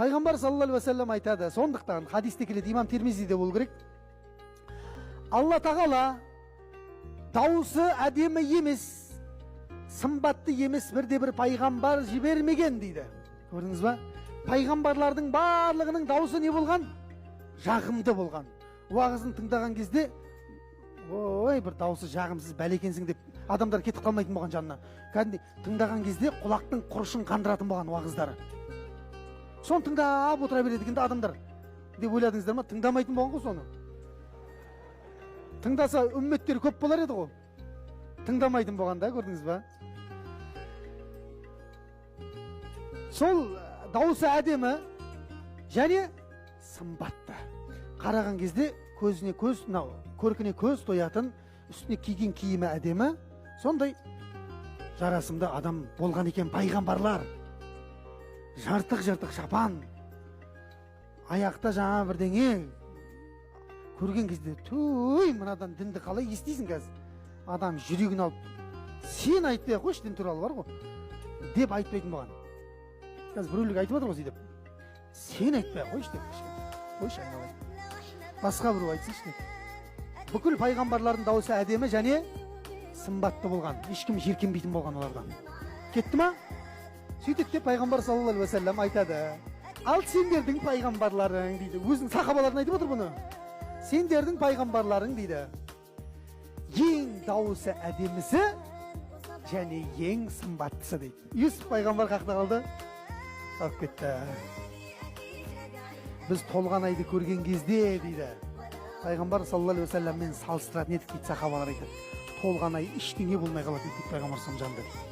Пайғамбар саллаллаху алейхи вассалам айтады, сондықтан хадисте келеді, имам Тирмизиде болу керек. Алла тағала дауысы әдемі емес, сымбатты емес бірде-бір пайғамбар жібермеген дейді. Көрдіңіз ба? Пайғамбарлардың барлығының дауысы не болған? Жағымды болған. Уағызын тыңдаған кезде, ой, бір дауысы жағымсыз бәлекенсің деп адамдар кетіп қалмайтын болған жанына. Кәдімгідей тыңдаған кезде құлақтың құрышын қандыратын болған уағыздары. Соны тыңдап отыра береді екен адамдар деп ойладыңыздар ма? Тыңдамайтын болған ғой соны. Тыңдаса үмметтер көп болар еді ғой. Тыңдамайтын болған да, көрдіңіз ба? Сол дауысы әдемі және сымбатты. Қараған кезде көзіне көз, көркіне көз тоятын, үстіне киген киімі әдемі, сондай жарасымды адам болған екен пайғамбарлар. Жартық шапан, аяқта жаңа бірдеңе көрген кезде, төй, мынадан дінді қалай естисің қазір? Адам жүрегін алып, сен айтпай қойшы, дін туралы бар ғой, деп айтпайтын болған. Қазір біреулік айтып отыр ғой сөйтіп. Сен айтпай қойшы деп, қойшы айналайын. Басқа біреу айтсыншы деп. Бүкіл пайғамбарлардың дауысы әдемі және сымбатты болған. Ешкім жеркенбейтін болған олардан. Кетті ма? Сөйтіп деп пайғамбар саллаллаху алейхи вассалам айтады. Ал сендердің пайғамбарларың дейді. Өзінің сахабаларына айтып отыр бұны. Сендердің пайғамбарларың дейді. Ең дауысы әдемісі және ең сымбаттысы дейді. Юсуф пайғамбар қақта қалды? Қалып кетті. Біз толған айды көрген кезде дейді. Пайғамбар саллаллаху алейхи вассаламмен салыстыратын едік дейді, сахабалар айтады. Толған ай ештеңе болмай қалады дейді пайғамбар саллаллаху алейхи вассалам жанында.